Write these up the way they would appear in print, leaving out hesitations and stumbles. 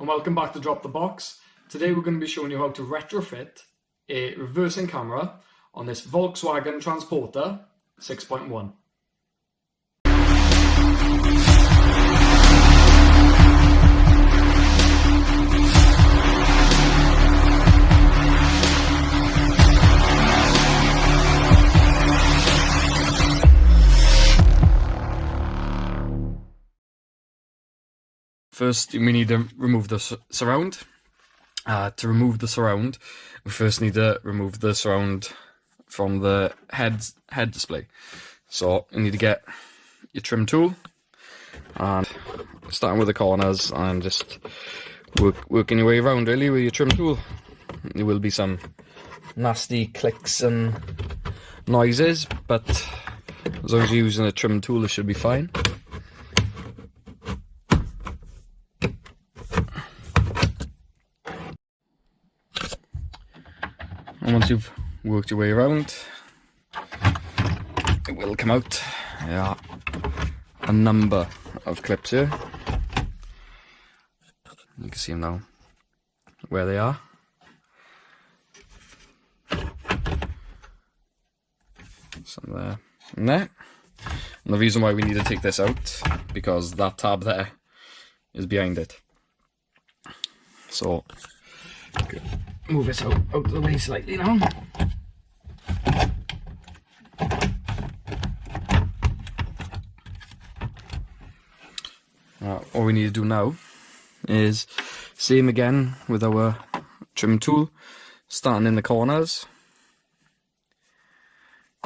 and welcome back to Drop the Box. Today we're going to be showing you how to retrofit a reversing camera on this Volkswagen Transporter 6.1. First, we need to remove the surround. To remove the surround, we first need to remove the surround from the head display. So you need to get your trim tool, and starting with the corners, and just working your way around really with your trim tool. There will be some nasty clicks and noises, but as long as you're using a trim tool, it should be fine. And once you've worked your way around, it will come out. There are a number of clips here. You can see them now, where they are. Some there and there. And the reason why we need to take this out, because that tab there is behind it. So, move this out of the way slightly now. All we need to do now is same again with our trim tool, starting in the corners,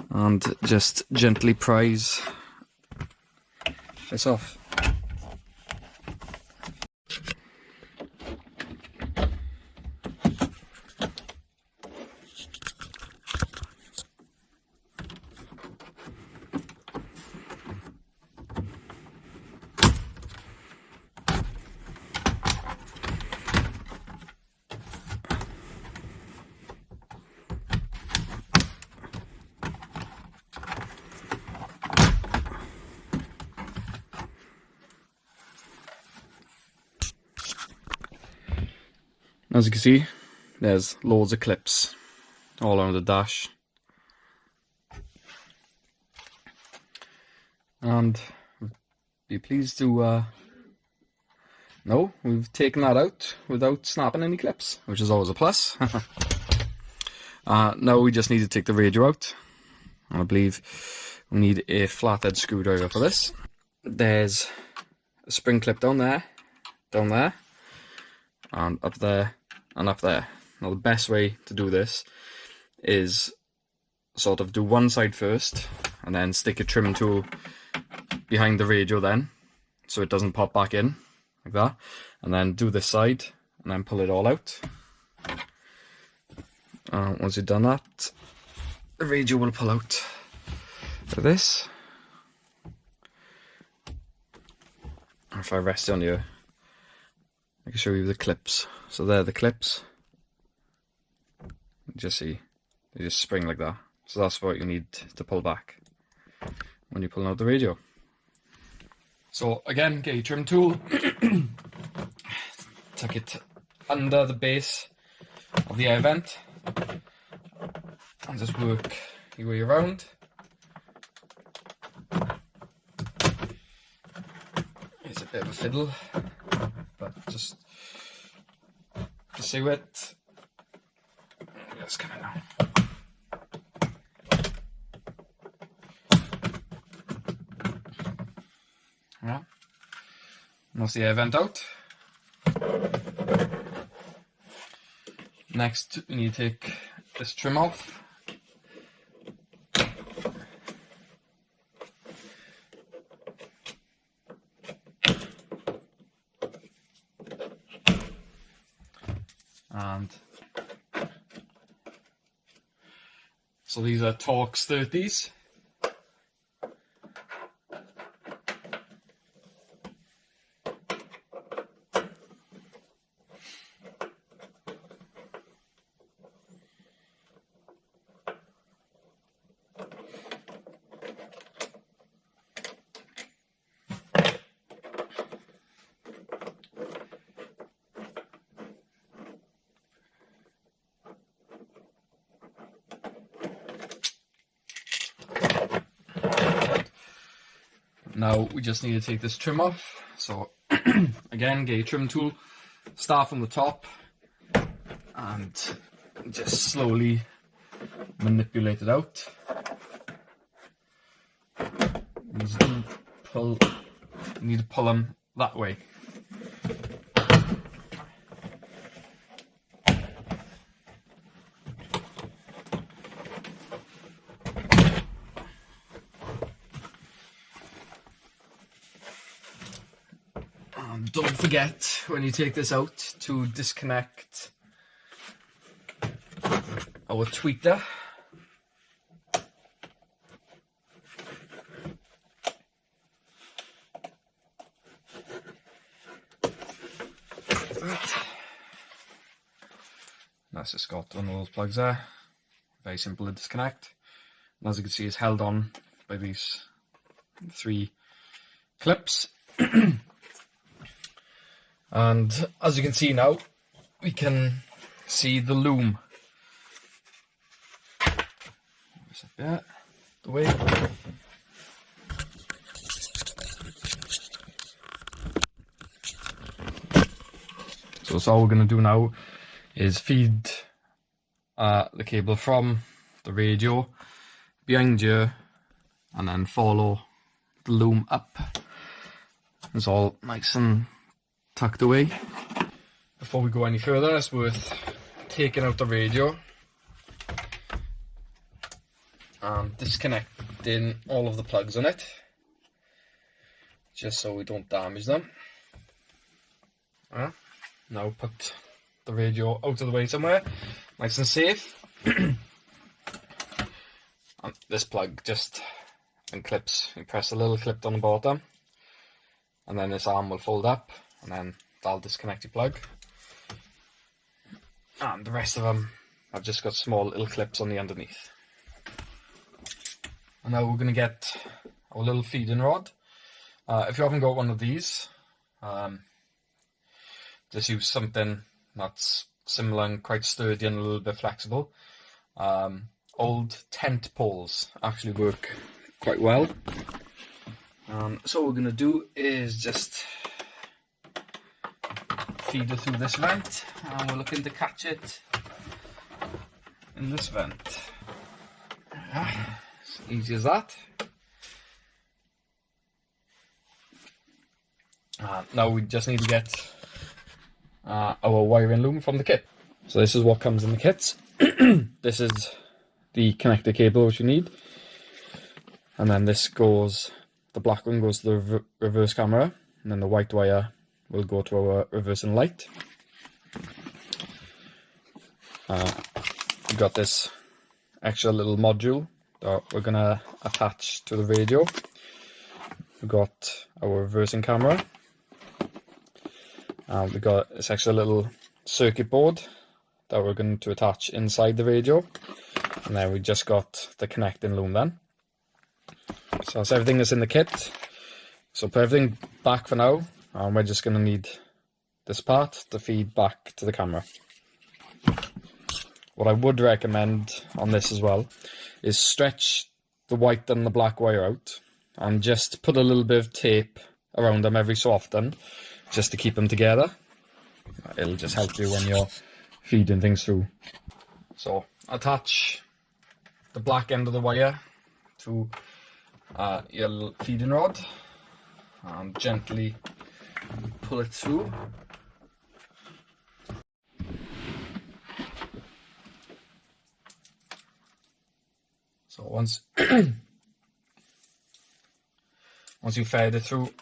and just gently prise this off. As you can see, there's loads of clips all around the dash, and be pleased to know we've taken that out without snapping any clips, which is always a plus. Now we just need to take the radio out, and I believe we need a flathead screwdriver for this. There's a spring clip down there, and up there, and up there. Now the best way to do this is sort of do one side first, and then stick a trim tool behind the radio then, so it doesn't pop back in, like that. And then do this side, and then pull it all out. Once you've done that, the radio will pull out like this. If I rest it on you, I can show you the clips. So there are the clips. Just see, they just spring like that. So that's what you need to pull back when you're pulling out the radio. So again, get your trim tool, tuck it under the base of the air vent, and just work your way around. It's a bit of a fiddle, but just see it. It's coming now. Yeah. That's the air vent out. Next, we need to take this trim off. And so these are Torx 30s. Now we just need to take this trim off. So again, get your trim tool, start from the top and just slowly manipulate it out. You need to pull them that way. And don't forget when you take this out to disconnect our tweeter. That's just got one of those plugs there. Very simple to disconnect. And as you can see, it's held on by these 3 clips. And as you can see now, we can see the loom. Yeah, the way. So all we're going to do now is feed the cable from the radio behind you and then follow the loom up. It's all nice and tucked away. Before we go any further, it's worth taking out the radio and disconnecting all of the plugs on it, just so we don't damage them. Now put the radio out of the way somewhere, nice and safe. And this plug just unclips. You press a little clip on the bottom, and then this arm will fold up, and then that'll disconnect your plug. And the rest of them, I've just got small little clips on the underneath. And now we're going to get our little feeding rod. If you haven't got one of these, just use something that's similar and quite sturdy and a little bit flexible. Old tent poles actually work quite well. So what we're going to do is just feed it through this vent, and we're looking to catch it in this vent. As easy as that. Now we just need to get our wiring loom from the kit. So this is what comes in the kits. This is the connector cable which you need, and then this goes, the black one goes to the reverse camera, and then the white wire will go to our reversing light. We've got this extra little module that we're gonna attach to the radio. We've got our reversing camera. We've got this extra little circuit board that we're going to attach inside the radio, and then we just got the connecting loom then. So that's everything that's in the kit. So put everything back for now, and we're just going to need this part to feed back to the camera. What I would recommend on this as well is stretch the white and the black wire out and just put a little bit of tape around them every so often, just to keep them together. It'll just help you when you're feeding things through. So attach the black end of the wire to your feeding rod and gently pull it through. So once you've fed it through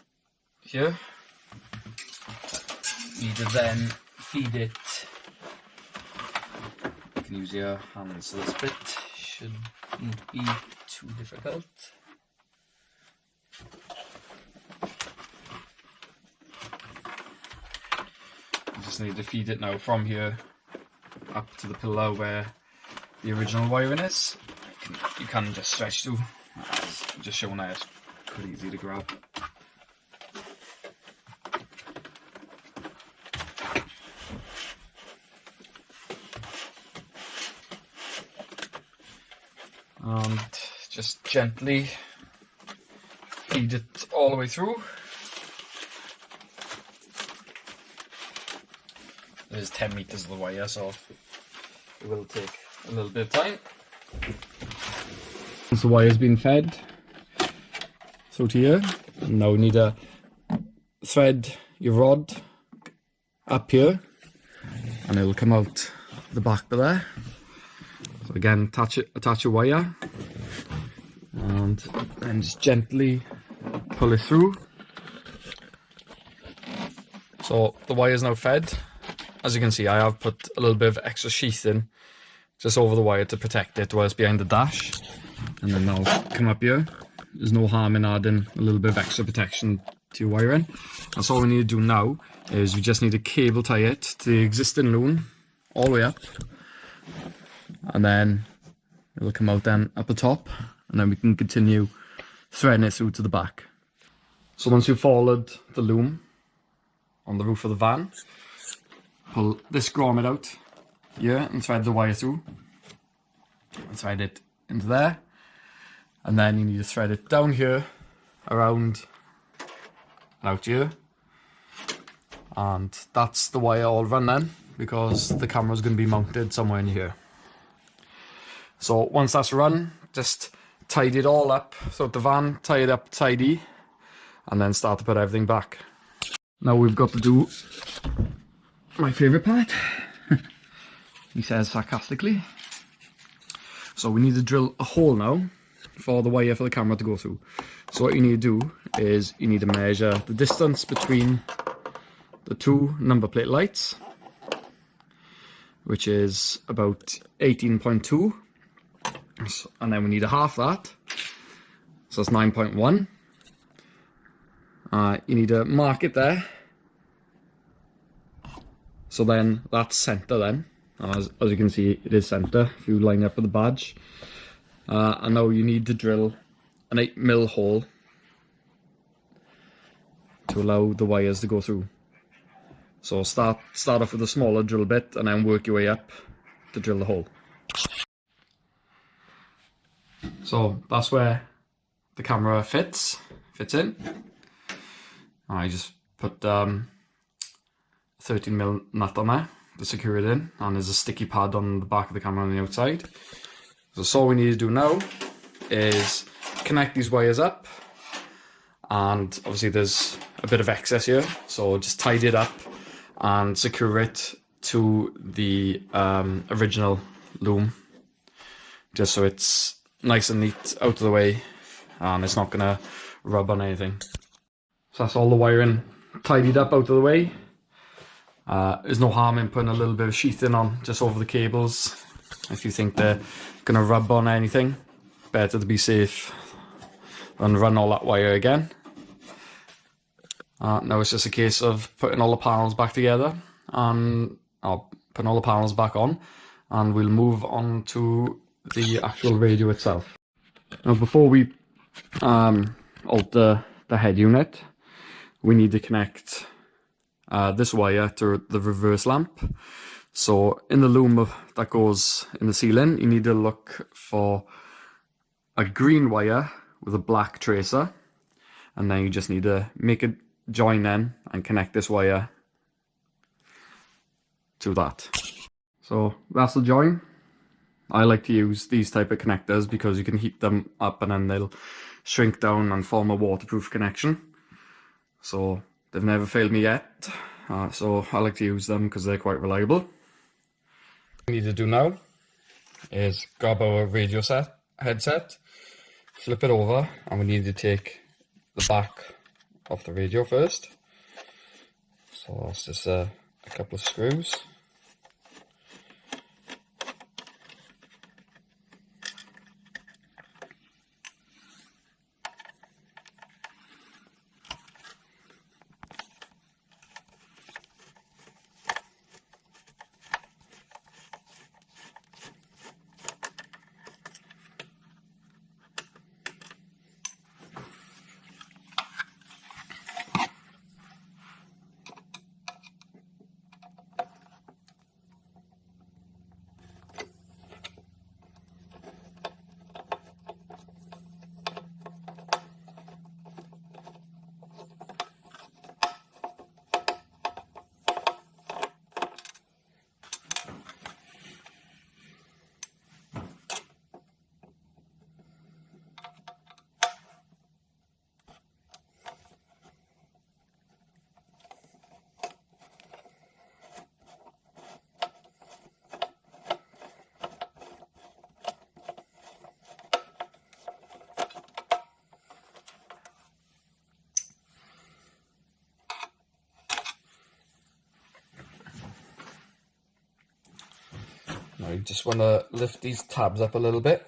here, you need to then feed it. You can use your hands, so this bit shouldn't be too difficult. You just need to feed it now from here up to the pillar where the original wiring is. You can just stretch through, just showing that it's pretty easy to grab. And just gently feed it all the way through. There's 10 meters of the wire, so it will take a little bit of time. Once the wire's been fed through to here, now we need to thread your rod up here, and it'll come out the back there. So again, attach a wire, and then just gently pull it through. So the wire is now fed. As you can see, I have put a little bit of extra sheathing just over the wire to protect it while it's behind the dash. And then I'll come up here. There's no harm in adding a little bit of extra protection to your wiring. That's all we need to do now, is we just need to cable tie it to the existing loom all the way up. And then it'll come out then at the top, and then we can continue threading it through to the back. So once you've followed the loom on the roof of the van, pull this grommet out here and thread the wire through. And thread it into there. And then you need to thread it down here, around and out here. And that's the wire all run then, because the camera's going to be mounted somewhere in here. So once that's run, just tidy it all up. So the van, tie it up tidy, and then start to put everything back. Now we've got to do my favourite part, he says sarcastically. So we need to drill a hole now for the wire for the camera to go through. So what you need to do is you need to measure the distance between the two number plate lights, which is about 18.2, and then we need a half that, so that's 9.1. You need to mark it there, so then that's centre then. As you can see, it is centre if you line up with the badge. And now you need to drill an 8mm hole to allow the wires to go through. So start off with a smaller drill bit and then work your way up to drill the hole. So that's where the camera fits in. I just put 13mm nut on there to secure it in, and there's a sticky pad on the back of the camera on the outside. So all we need to do now is connect these wires up, and obviously there's a bit of excess here, so just tidy it up and secure it to the original loom, just so it's nice and neat out of the way and it's not gonna rub on anything. So that's all the wiring tidied up out of the way. There's no harm in putting a little bit of sheathing on just over the cables if you think they're gonna rub on anything. Better to be safe than run all that wire again. Now it's just a case of putting all the panels back together, and putting all the panels back on, and we'll move on to the actual radio itself. Now before we alter the head unit, we need to connect this wire to the reverse lamp. So in the loom that goes in the ceiling, you need to look for a green wire with a black tracer, and then you just need to make a join then and connect this wire to that. So that's the join. I like to use these type of connectors because you can heat them up and then they'll shrink down and form a waterproof connection. So they've never failed me yet, so I like to use them because they're quite reliable. What we need to do now is grab our radio headset, flip it over, and we need to take the back off the radio first. So that's just a couple of screws. Now you just want to lift these tabs up a little bit,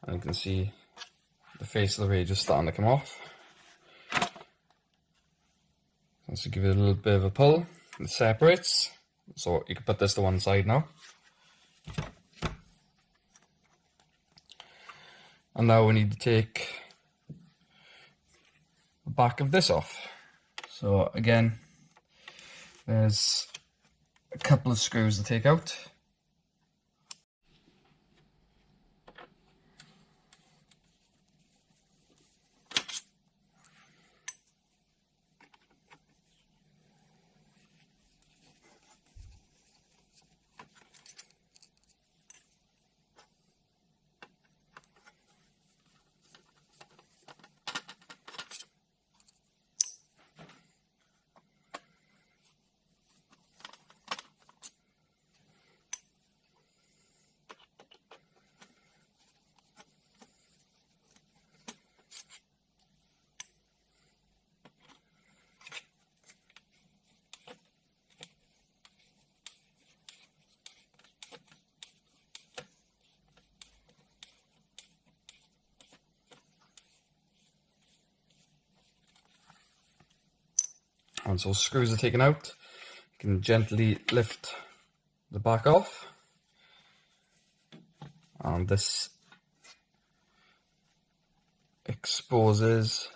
and you can see the face of the radio starting to come off. So give it a little bit of a pull, it separates, so you can put this to one side now. And now we need to take the back of this off. So again, there's a couple of screws to take out. Once those screws are taken out, you can gently lift the back off, and this exposes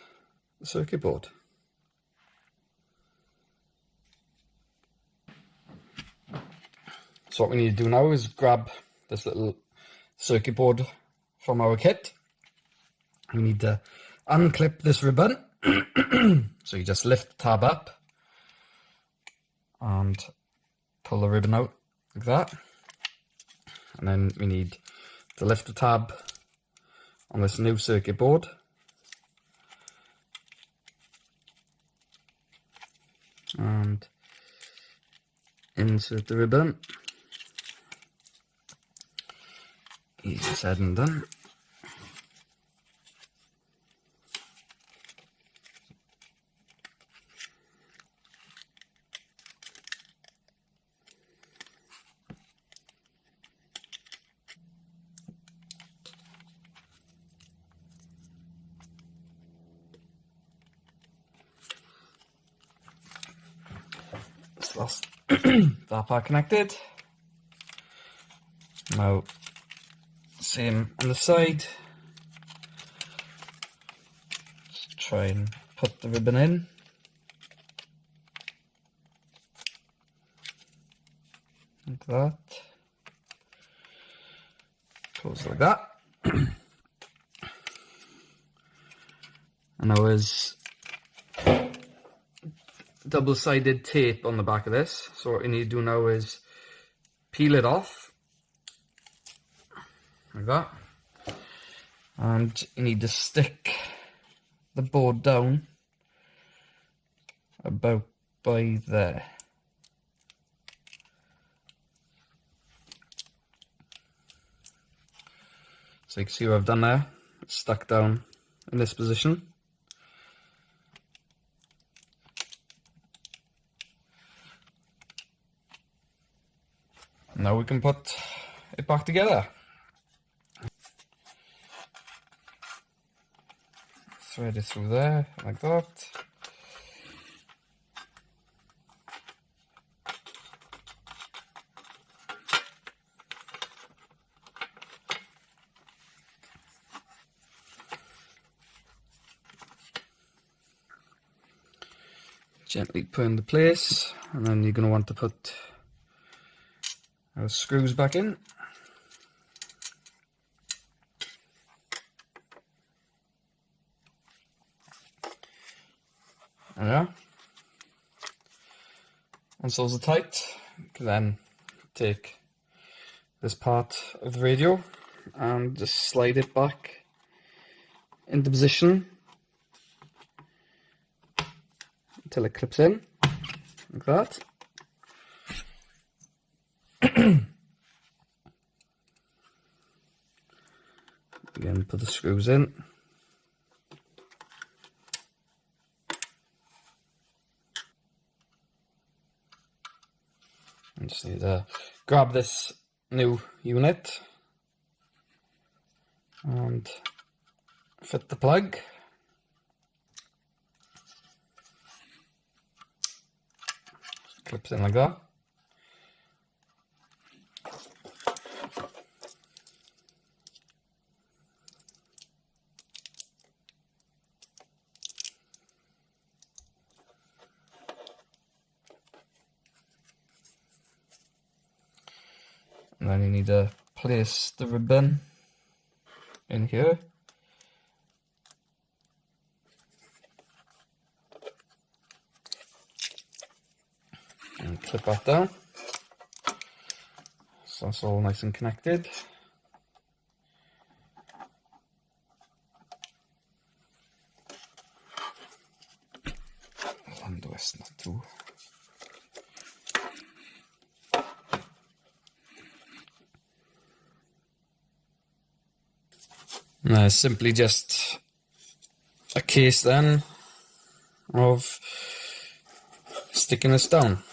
the circuit board. So what we need to do now is grab this little circuit board from our kit. We need to unclip this ribbon. So you just lift the tab up and pull the ribbon out like that. And then we need to lift the tab on this new circuit board. And insert the ribbon. Easy said and done. That's that part connected. Now, same on the side. Just try and put the ribbon in. Like that. Close like that. And now there's double-sided tape on the back of this, so what you need to do now is peel it off like that, and you need to stick the board down about by there. So you can see what I've done there. It's stuck down in this position. Now we can put it back together. Thread it through there, like that. Gently put into place, and then you're going to want to put our screws back in. There we are. Once those are tight, you can then take this part of the radio and just slide it back into position until it clips in, like that. Again, put the screws in. I just need to grab this new unit and fit the plug. Clips in like that. And then you need to place the ribbon in here. And clip that down. So that's all nice and connected. Undo es not too. Simply just a case then of sticking this down.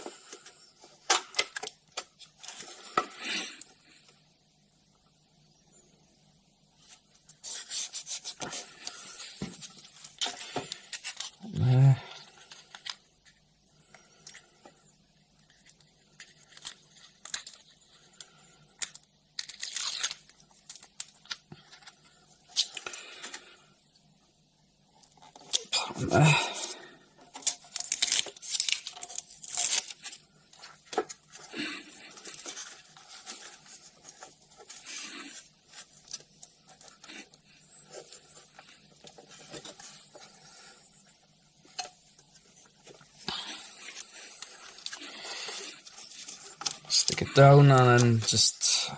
Stick it down and then just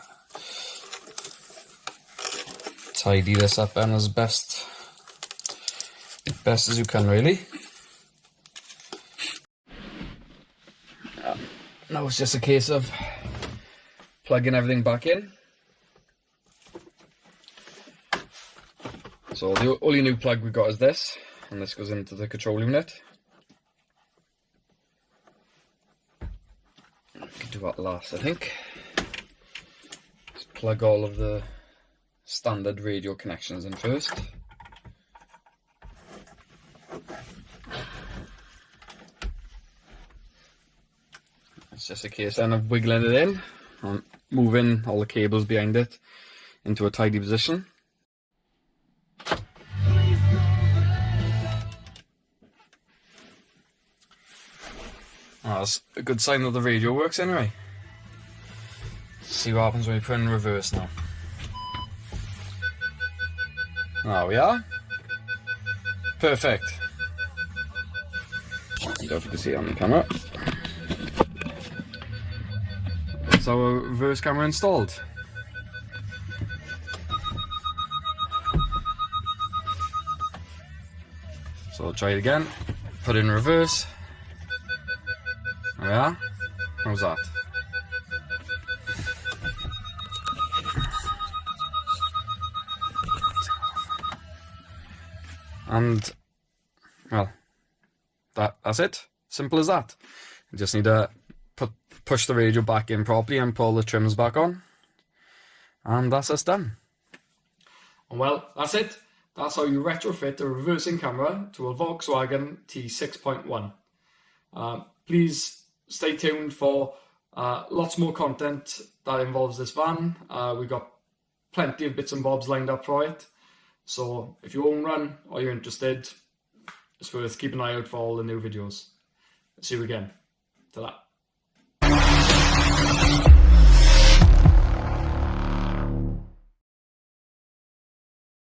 tidy this up and as best as you can, really. Now it's just a case of plugging everything back in. So the only new plug we got is this, and this goes into the control unit. I can do that last, I think. Just plug all of the standard radio connections in first. It's just a case then of wiggling it in and moving all the cables behind it into a tidy position. That's a good sign that the radio works anyway. Let's see what happens when we put it in reverse now. There we are. Perfect. I don't know if you can see it on the camera. That's our reverse camera installed. So I'll try it again. Put it in reverse. There we are. How's that? And well, that's it. Simple as that. You just need to push the radio back in properly and pull the trims back on, and that's us done. Well, that's it. That's how you retrofit a reversing camera to a Volkswagen T6.1. Please stay tuned for lots more content that involves this van. We've got plenty of bits and bobs lined up for it. So if you own one or you're interested, it's worth keeping an eye out for all the new videos. See you again. Ta-da.